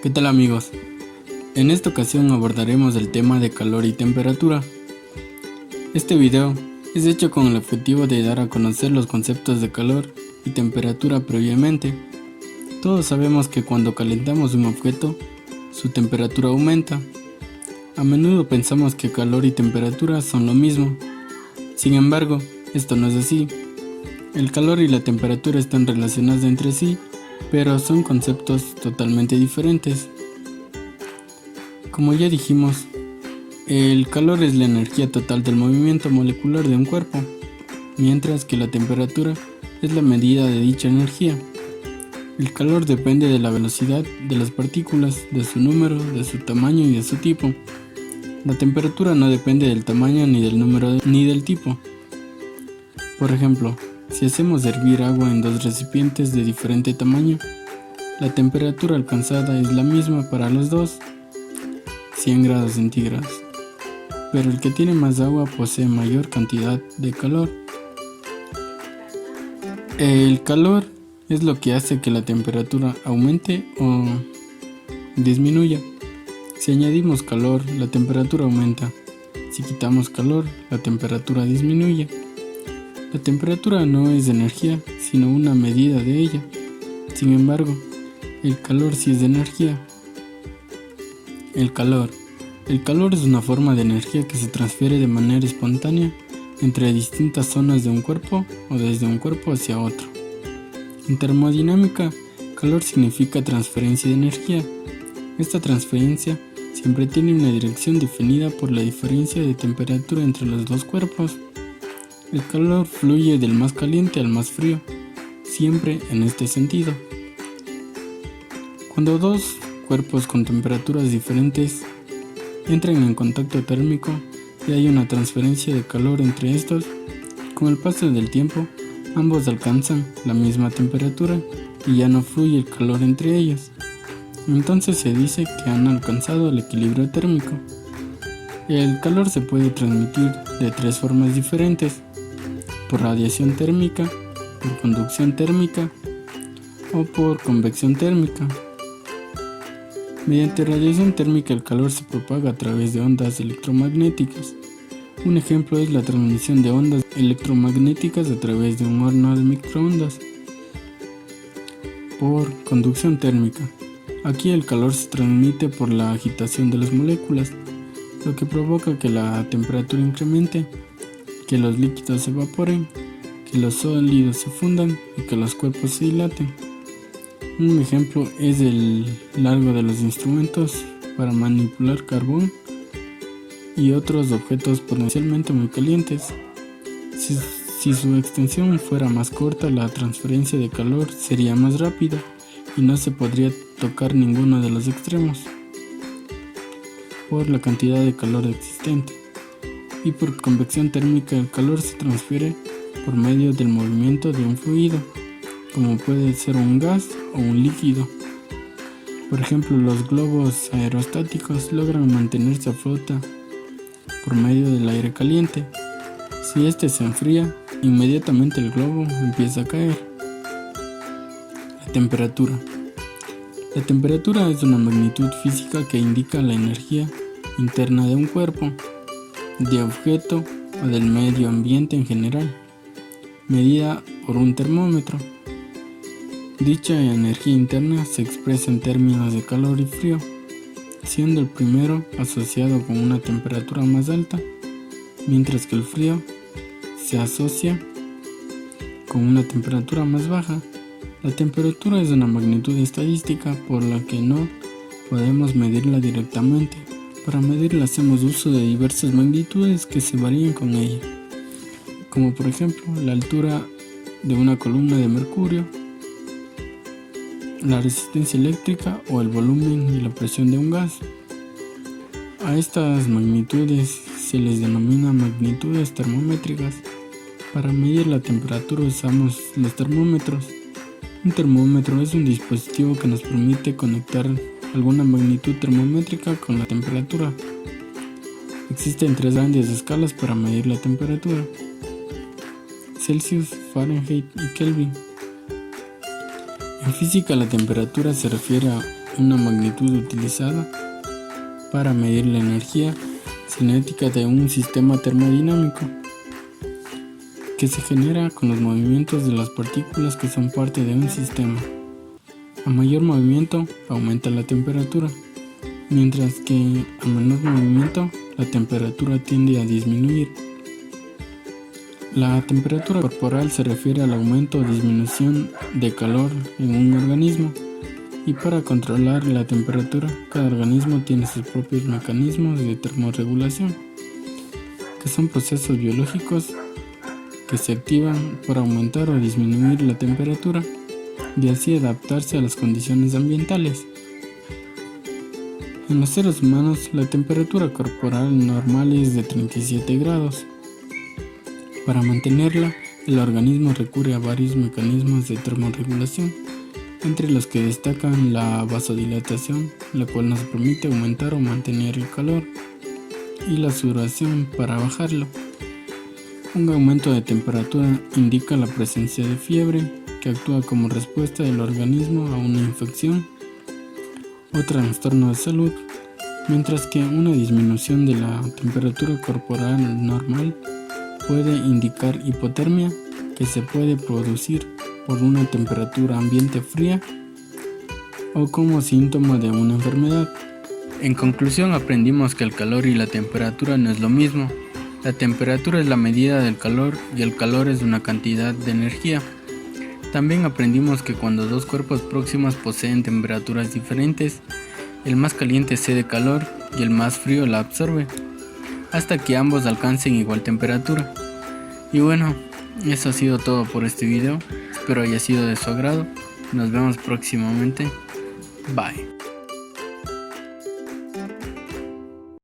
¿Qué tal amigos? En esta ocasión abordaremos el tema de calor y temperatura. Este video es hecho con el objetivo de dar a conocer los conceptos de calor y temperatura previamente. Todos sabemos que cuando calentamos un objeto, su temperatura aumenta. A menudo pensamos que calor y temperatura son lo mismo. Sin embargo, esto no es así. El calor y la temperatura están relacionados entre sí, pero son conceptos totalmente diferentes. Como ya dijimos, el calor es la energía total del movimiento molecular de un cuerpo, mientras que la temperatura es la medida de dicha energía. El calor depende de la velocidad de las partículas, de su número, de su tamaño y de su tipo. La temperatura no depende del tamaño ni del número ni del tipo. Por ejemplo, si hacemos hervir agua en dos recipientes de diferente tamaño, la temperatura alcanzada es la misma para los dos, 100 grados centígrados, pero el que tiene más agua posee mayor cantidad de calor. El calor es lo que hace que la temperatura aumente o disminuya. Si añadimos calor, la temperatura aumenta. Si quitamos calor, la temperatura disminuye. La temperatura no es energía, sino una medida de ella. Sin embargo, el calor sí es de energía. El calor es una forma de energía que se transfiere de manera espontánea entre distintas zonas de un cuerpo o desde un cuerpo hacia otro. En termodinámica, calor significa transferencia de energía. Esta transferencia siempre tiene una dirección definida por la diferencia de temperatura entre los dos cuerpos. El calor fluye del más caliente al más frío, siempre en este sentido. Cuando dos cuerpos con temperaturas diferentes entran en contacto térmico y hay una transferencia de calor entre estos, con el paso del tiempo, ambos alcanzan la misma temperatura y ya no fluye el calor entre ellos. Entonces se dice que han alcanzado el equilibrio térmico. El calor se puede transmitir de tres formas diferentes: por radiación térmica, por conducción térmica o por convección térmica. Mediante radiación térmica el calor se propaga a través de ondas electromagnéticas. Un ejemplo es la transmisión de ondas electromagnéticas a través de un horno de microondas. Por conducción térmica. Aquí el calor se transmite por la agitación de las moléculas, lo que provoca que la temperatura incremente, que los líquidos se evaporen, que los sólidos se fundan y que los cuerpos se dilaten. Un ejemplo es el largo de los instrumentos para manipular carbón y otros objetos potencialmente muy calientes. Si su extensión fuera más corta, la transferencia de calor sería más rápida y no se podría tocar ninguno de los extremos por la cantidad de calor existente. Y por convección térmica el calor se transfiere por medio del movimiento de un fluido, como puede ser un gas o un líquido. Por ejemplo, los globos aerostáticos logran mantenerse a flota por medio del aire caliente. Si este se enfría, inmediatamente el globo empieza a caer. La temperatura. La temperatura es una magnitud física que indica la energía interna de un cuerpo, de objeto o del medio ambiente en general, medida por un termómetro. Dicha energía interna se expresa en términos de calor y frío, siendo el primero asociado con una temperatura más alta, mientras que el frío se asocia con una temperatura más baja. La temperatura es una magnitud estadística por la que no podemos medirla directamente. Para medirla hacemos uso de diversas magnitudes que se varían con ella, como por ejemplo la altura de una columna de mercurio, la resistencia eléctrica o el volumen y la presión de un gas. A estas magnitudes se les denomina magnitudes termométricas. Para medir la temperatura usamos los termómetros. Un termómetro es un dispositivo que nos permite conectar alguna magnitud termométrica con la temperatura. Existen tres grandes escalas para medir la temperatura: Celsius, Fahrenheit y Kelvin. En física, la temperatura se refiere a una magnitud utilizada para medir la energía cinética de un sistema termodinámico que se genera con los movimientos de las partículas que son parte de un sistema. A mayor movimiento aumenta la temperatura, mientras que a menor movimiento la temperatura tiende a disminuir. La temperatura corporal se refiere al aumento o disminución de calor en un organismo, y para controlar la temperatura, cada organismo tiene sus propios mecanismos de termorregulación, que son procesos biológicos que se activan para aumentar o disminuir la temperatura y así adaptarse a las condiciones ambientales. En los seres humanos, la temperatura corporal normal es de 37 grados. Para mantenerla, el organismo recurre a varios mecanismos de termorregulación, entre los que destacan la vasodilatación, la cual nos permite aumentar o mantener el calor, y la sudoración para bajarlo. Un aumento de temperatura indica la presencia de fiebre, que actúa como respuesta del organismo a una infección o trastorno de salud, mientras que una disminución de la temperatura corporal normal puede indicar hipotermia, que se puede producir por una temperatura ambiente fría o como síntoma de una enfermedad. En conclusión, aprendimos que el calor y la temperatura no es lo mismo. La temperatura es la medida del calor y el calor es una cantidad de energía. También aprendimos que cuando dos cuerpos próximos poseen temperaturas diferentes, el más caliente cede calor y el más frío la absorbe, hasta que ambos alcancen igual temperatura. Y bueno, eso ha sido todo por este video. Espero haya sido de su agrado. Nos vemos próximamente. Bye.